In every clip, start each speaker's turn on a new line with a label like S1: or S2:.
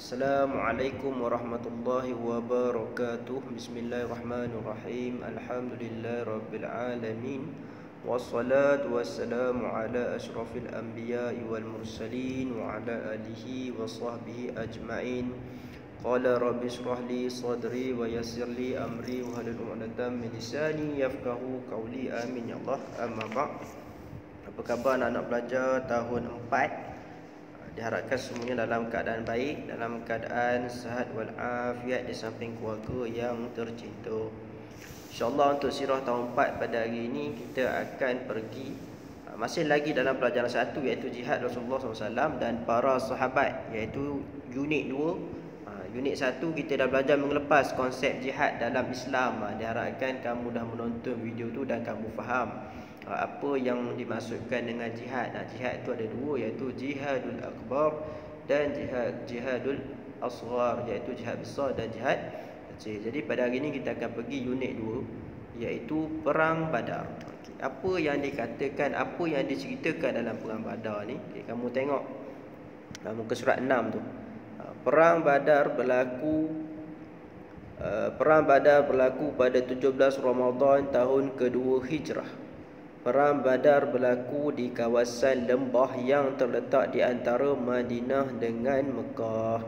S1: Assalamualaikum warahmatullahi wabarakatuh. Bismillahirrahmanirrahim. Alhamdulillahirabbil alamin. Wassalatu wassalamu ala asyrafil anbiya'i wal mursalin wa ala alihi wa sahbihi ajma'in. Qala rabbi shrah li sadri wa yassir li amri wa hlul 'uqdatam min lisani yafqahu qawli. Amin ya Allah. Amma ba'd. Apa khabar anak-anak pelajar tahun 4? Diharapkan semuanya dalam keadaan baik, dalam keadaan sihat walafiat di samping keluarga yang tercinta. InsyaAllah untuk sirah tahun 4 pada hari ini kita akan pergi masih lagi dalam pelajaran 1, iaitu jihad Rasulullah SAW dan para sahabat, iaitu unit 2. Unit 1 kita dah belajar mengelepas konsep jihad dalam Islam. Diharapkan kamu dah menonton video tu dan kamu faham apa yang dimaksudkan dengan jihad. Jihad itu ada dua, iaitu jihadul akbar dan jihadul asghar, iaitu jihad besar dan jihad kecil. Jadi pada hari ini kita akan pergi unit 2, iaitu perang Badar. Apa yang dikatakan, apa yang diceritakan dalam perang Badar ni? Kamu tengok muka surat 6 tu. Perang Badar berlaku pada 17 Ramadan tahun kedua Hijrah. Perang Badar berlaku di kawasan lembah yang terletak di antara Madinah dengan Mekah.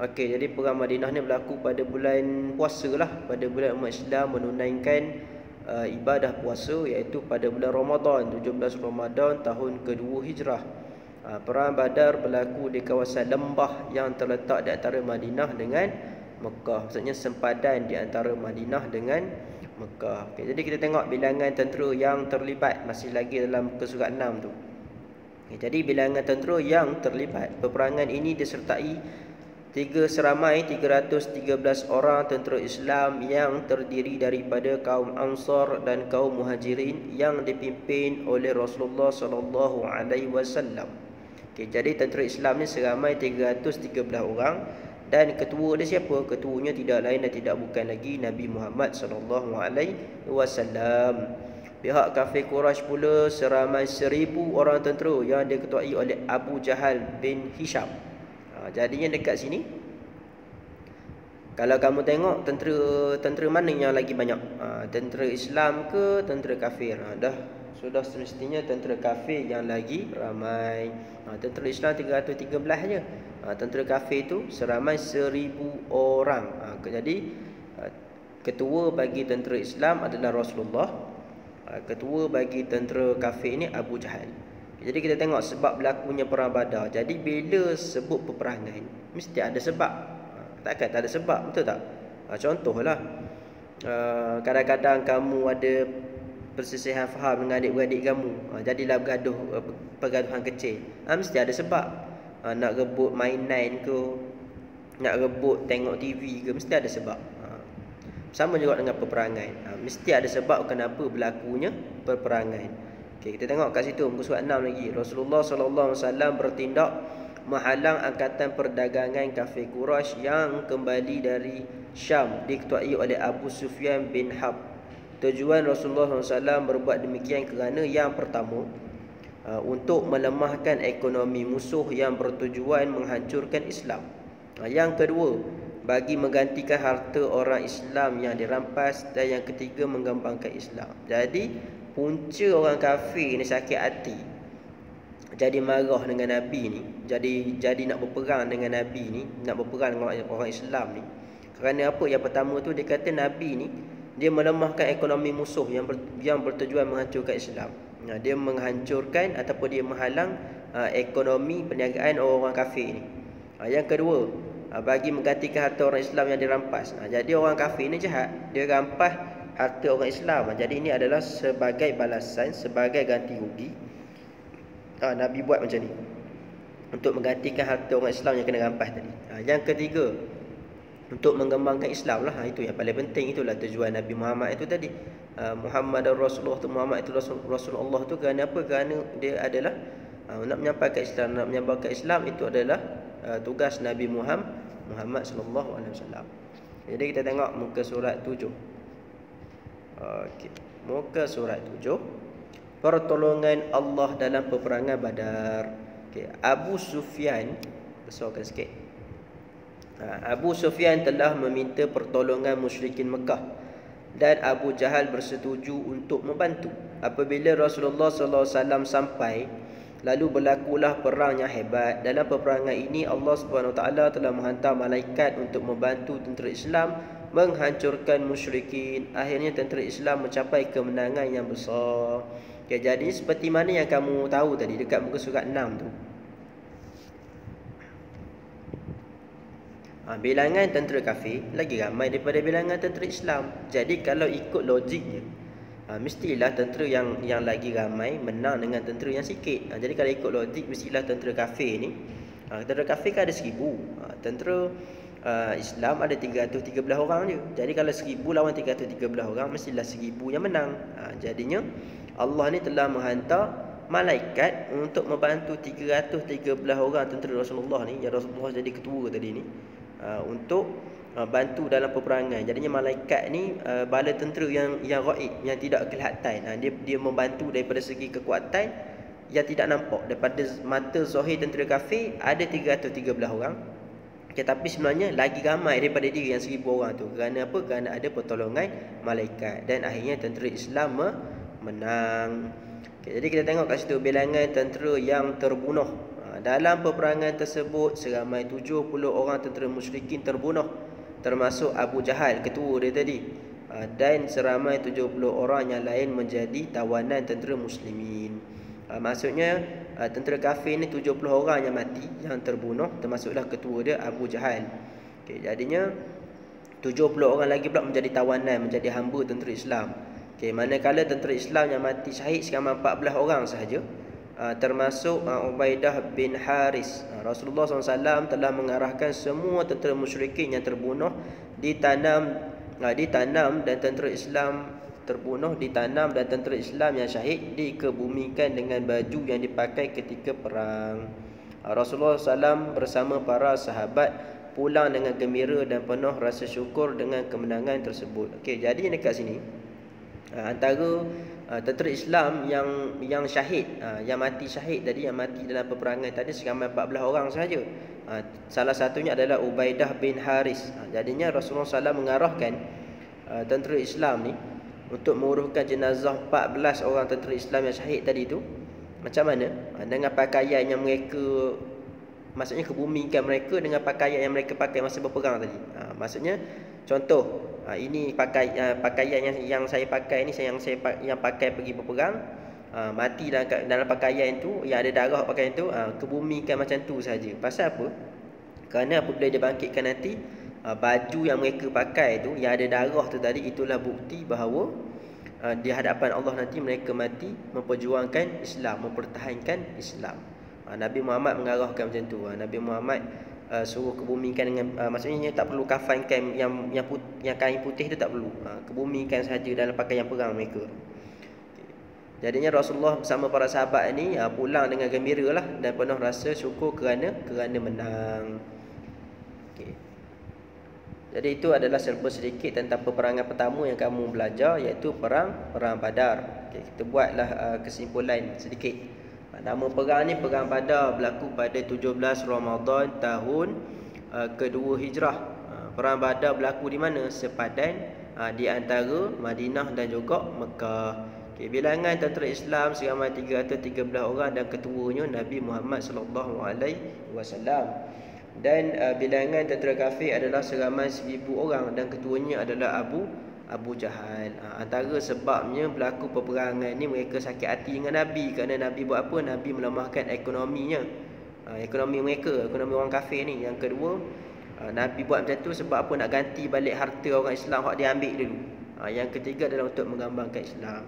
S1: Okey, jadi perang Madinah ni berlaku pada bulan puasa lah, pada bulan umat Islam menunaikan ibadah puasa, iaitu pada bulan Ramadan, 17 Ramadan tahun kedua Hijrah. Perang Badar berlaku di kawasan lembah yang terletak di antara Madinah dengan Mekah. Maksudnya sempadan di antara Madinah dengan Mekah. Okay, jadi kita tengok bilangan tentera yang terlibat masih lagi dalam muka surat 6 tu. Okay, jadi bilangan tentera yang terlibat peperangan ini disertai seramai 313 orang tentera Islam yang terdiri daripada kaum Ansar dan kaum Muhajirin yang dipimpin oleh Rasulullah sallallahu alaihi wasallam. Okay, jadi tentera Islam ni seramai 313 orang. Dan ketua dia siapa? Ketuanya tidak lain dan tidak bukan lagi Nabi Muhammad sallallahu alaihi wasallam. Pihak kafir Quraisy pula seramai 1000 orang tentera yang diketuai oleh Abu Jahal bin Hisham. Jadinya dekat sini, kalau kamu tengok tentera mana yang lagi banyak? Tentera Islam ke tentera kafir? Sudah semestinya tentera kafir yang lagi ramai. Tentera Islam 313 je. Tentera kafir itu seramai 1000 orang. Jadi ketua bagi tentera Islam adalah Rasulullah. Ketua bagi tentera kafir ini Abu Jahal. Jadi kita tengok sebab berlakunya perang Badar. Jadi bila sebut peperangan, mesti ada sebab. Takkan tak ada sebab, betul tak? Contohlah, kadang-kadang kamu ada persisihan faham dengan adik-beradik kamu, jadilah pergaduhan kecil. Mesti ada sebab. Nak rebut mainan ke, nak rebut tengok TV ke, mesti ada sebab. Sama juga dengan peperangan. Mesti ada sebab kenapa berlakunya peperangan. Okey, kita tengok kat situ muka surat 6 lagi. Rasulullah sallallahu alaihi wasallam bertindak menghalang angkatan perdagangan kafir Quraisy yang kembali dari Syam diketuai oleh Abu Sufyan bin Harb. Tujuan Rasulullah SAW berbuat demikian kerana yang pertama, untuk melemahkan ekonomi musuh yang bertujuan menghancurkan Islam. Yang kedua, bagi menggantikan harta orang Islam yang dirampas. Dan yang ketiga, mengembangkan Islam. Jadi punca orang kafir ni sakit hati, jadi marah dengan Nabi ni, jadi nak berperang dengan Nabi ni, nak berperang dengan orang Islam ni. Kerana apa? Yang pertama tu, dia kata Nabi ni dia melemahkan ekonomi musuh yang bertujuan menghancurkan Islam. Dia menghancurkan ataupun dia menghalang ekonomi perniagaan orang kafir ni. Yang kedua, bagi menggantikan harta orang Islam yang dirampas. Jadi orang kafir ni jahat, dia rampas harta orang Islam. Jadi ini adalah sebagai balasan, sebagai ganti rugi. Nabi buat macam ni untuk menggantikan harta orang Islam yang kena rampas tadi. Yang ketiga, untuk mengembangkan Islam lah. Itu yang paling penting. Itulah tujuan Nabi Muhammad itu tadi. Muhammad dan Rasulullah tu, Muhammad itu Rasulullah tu kerana apa? Kerana dia adalah nak menyampaikan Islam, nak menyebarkan Islam. Itu adalah tugas Nabi Muhammad sallallahu alaihi wasallam. Jadi kita tengok muka surat 7. Okey, muka surat 7, pertolongan Allah dalam peperangan Badar. Abu Sufyan, besarkan sikit. Abu Sufyan telah meminta pertolongan musyrikin Mekah dan Abu Jahal bersetuju untuk membantu. Apabila Rasulullah SAW sampai, lalu berlakulah perang yang hebat. Dalam peperangan ini Allah SWT telah menghantar malaikat untuk membantu tentera Islam menghancurkan musyrikin. Akhirnya tentera Islam mencapai kemenangan yang besar. Okay, jadi seperti mana yang kamu tahu tadi dekat muka surat 6 tu. Bilangan tentera kafir lagi ramai daripada bilangan tentera Islam. Jadi kalau ikut logiknya, mestilah tentera yang lagi ramai menang dengan tentera yang sikit. Jadi kalau ikut logik, mestilah tentera kafir ni, tentera kafir kan ada 1000, tentera Islam ada 313 orang je. Jadi kalau 1000 lawan 313 orang, mestilah 1000 yang menang. Jadinya Allah ni telah menghantar malaikat untuk membantu 313 orang tentera Rasulullah ni, yang Rasulullah jadi ketua tadi ni, untuk bantu dalam peperangan. Jadinya malaikat ni bala tentera yang ghaib, yang tidak kelihatan. Dia membantu daripada segi kekuatan yang tidak nampak. Daripada mata zahir tentera kafir ada 313 orang. Okay, tapi sebenarnya lagi ramai daripada dia yang 1000 orang tu. Kerana apa? Kerana ada pertolongan malaikat. Dan akhirnya tentera Islam menang. Okay, jadi kita tengok kat situ bilangan tentera yang terbunuh. Dalam peperangan tersebut seramai 70 orang tentera musyrikin terbunuh, termasuk Abu Jahal, ketua dia tadi, dan seramai 70 orang yang lain menjadi tawanan tentera muslimin. Maksudnya tentera kafir ni 70 orang yang mati, yang terbunuh, termasuklah ketua dia Abu Jahal. Okay, jadinya 70 orang lagi pula menjadi tawanan, menjadi hamba tentera Islam. Okay, manakala tentera Islam yang mati syahid seramai 14 orang sahaja, termasuk Ubaidah bin Haris. Rasulullah SAW telah mengarahkan semua tentera musyrikin yang terbunuh ditanam dan tentera Islam terbunuh, ditanam, dan tentera Islam yang syahid dikebumikan dengan baju yang dipakai ketika perang. Rasulullah SAW bersama para sahabat pulang dengan gembira dan penuh rasa syukur dengan kemenangan tersebut. Okey, jadi dekat sini antara tentera Islam yang syahid, yang mati syahid tadi, yang mati dalam peperangan tadi seramai 14 orang sahaja. Salah satunya adalah Ubaidah bin Haris. Jadinya Rasulullah SAW mengarahkan tentera Islam ni untuk menguruskan jenazah 14 orang tentera Islam yang syahid tadi tu. Macam mana? Dengan pakaian yang mereka, maksudnya kebumikan mereka dengan pakaian yang mereka pakai masa berperang tadi. Maksudnya contoh, ini pakaian yang saya pakai ni, yang pakai pergi berperang, mati dalam pakaian tu, yang ada darah pakaian tu, kebumikan macam tu saja. Pasal apa? Kerana apabila dia bangkitkan nanti, baju yang mereka pakai tu, yang ada darah tu tadi, itulah bukti bahawa di hadapan Allah nanti mereka mati memperjuangkan Islam, mempertahankan Islam. Nabi Muhammad mengarahkan macam tu. Nabi Muhammad suruh kebumikan dengan maksudnya tak perlu kafankan yang kain putih tu, tak perlu. Kebumikan sahaja dalam pakaian perang mereka. Jadinya Rasulullah bersama para sahabat ni pulang dengan gembira lah, dan penuh rasa syukur kerana menang. Okay. Jadi itu adalah serba sedikit tentang peperangan pertama yang kamu belajar, iaitu perang Badar. Okay, kita buatlah kesimpulan sedikit. Nama perang ni, Perang Badar, berlaku pada 17 Ramadan tahun kedua Hijrah. Perang Badar berlaku di mana? Sepadan di antara Madinah dan juga Mekah. Okay, bilangan tentera Islam seramai 313 orang dan ketuanya Nabi Muhammad SAW. Dan bilangan tentera kafir adalah seramai 1000 orang dan ketuanya adalah Abu Jahal. Antara sebabnya berlaku peperangan ni, mereka sakit hati dengan Nabi. Kerana Nabi buat apa? Nabi melemahkan ekonominya, ekonomi mereka, ekonomi orang kafir ni. Yang kedua, Nabi buat macam tu sebab apa? Nak ganti balik harta orang Islam yang dia ambil dulu. Yang ketiga adalah untuk mengembangkan Islam.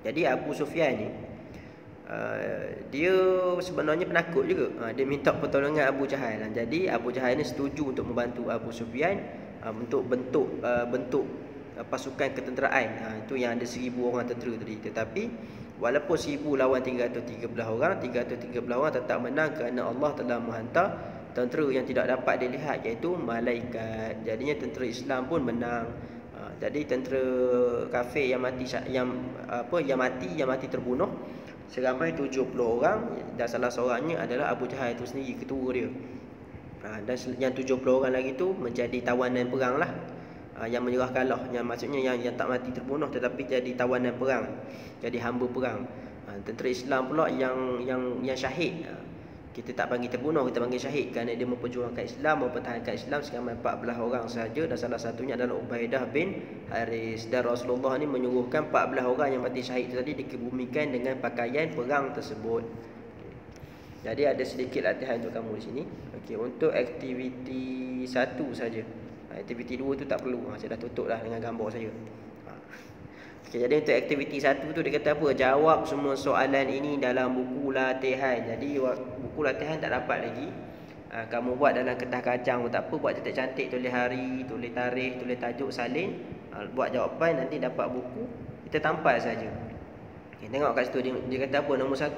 S1: Jadi Abu Sufyan ni, dia sebenarnya penakut juga. Dia minta pertolongan Abu Jahal. Jadi Abu Jahal ni setuju untuk membantu Abu Sufyan untuk bentuk pasukan ketenteraan. Itu yang ada 1000 orang tentera tadi. Tetapi walaupun 1000 lawan 313 orang, 313 orang tetap menang kerana Allah telah menghantar tentera yang tidak dapat dilihat, iaitu malaikat. Jadinya tentera Islam pun menang. Jadi tentera kafir yang mati terbunuh seramai 70 orang, dan salah seorangnya adalah Abu Jahal itu sendiri, ketua dia. Dan yang 70 orang lagi tu menjadi tawanan perang lah. Yang menyerah kalah, yang maksudnya yang tak mati terbunuh tetapi jadi tawanan perang, jadi hamba perang. Tentera Islam pula yang syahid, kita tak panggil terbunuh, kita panggil syahid kerana dia memperjuangkan Islam, mempertahankan Islam selama 14 orang sahaja, dan salah satunya adalah Ubaidah bin Haris. Dan Rasulullah ni menyuruhkan 14 orang yang mati syahid tadi dikebumikan dengan pakaian perang tersebut. Jadi ada sedikit latihan untuk kamu di sini. Okey, untuk aktiviti 1 saja. Aktiviti 2 tu tak perlu. Saya dah tutup dah dengan gambar saya. Okay, jadi untuk aktiviti 1 tu dia kata apa? Jawab semua soalan ini dalam buku latihan. Jadi buku latihan tak dapat lagi. Kamu buat dalam kertas kacang pun tak apa, buat cantik-cantik, tulis hari, tulis tarikh, tulis tajuk, salin, buat jawapan, nanti dapat buku, kita tampal saja. Okay, tengok kat situ dia kata apa? Nombor 1,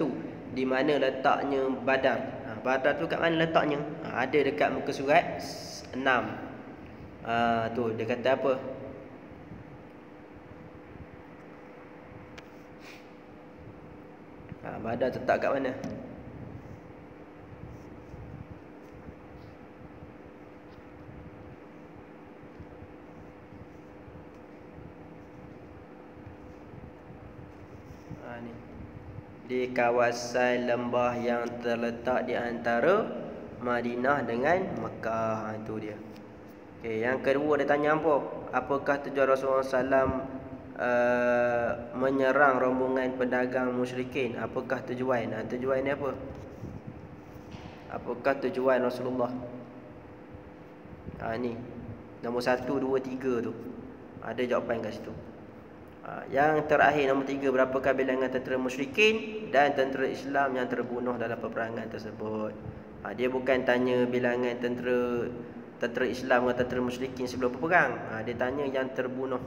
S1: di mana letaknya Badar? Badar tu kat mana letaknya? Ada dekat muka surat 6. Tu dia kata apa? Badar letak kat mana? Ni. Di kawasan lembah yang terletak di antara Madinah dengan Mekah. Itu dia. Okay, yang kedua dia tanya apa? Apakah tujuan Rasulullah SAW menyerang rombongan pedagang musyrikin? Apakah tujuan? Tujuan ni apa? Apakah tujuan Rasulullah? Ni nombor 1, 2, 3 tu. Ada jawapan kat situ. Yang terakhir nombor 3, berapakah bilangan tentera musyrikin dan tentera Islam yang terbunuh dalam peperangan tersebut? Dia bukan tanya bilangan tentera Islam atau tentera musyrikin sebelum berperang. Dia tanya yang terbunuh.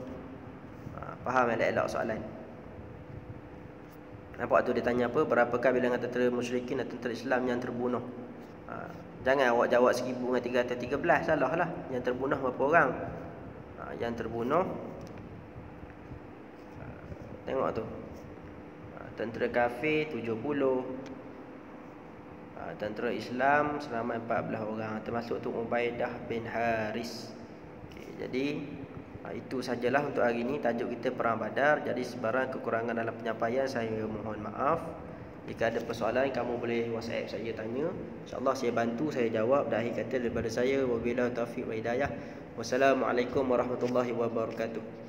S1: Faham elok-elok soalan. Nampak tu dia tanya apa? Berapakah bilangan tentera musyrikin dan tentera Islam yang terbunuh? Jangan awak jawab 1313, salah lah. Yang terbunuh berapa orang? Yang terbunuh, tengok tu, tentera kafir 70, tentera Islam selama 14 orang, termasuk tu Ubaidah bin Haris. Jadi itu sajalah untuk hari ini tajuk kita Perang Badar. Jadi sebarang kekurangan dalam penyampaian saya mohon maaf. Jika ada persoalan kamu boleh WhatsApp saya tanya. InsyaAllah saya bantu, saya jawab. Dan akhir kata daripada saya, wabillahi taufiq wa hidayah. Wassalamualaikum warahmatullahi wabarakatuh.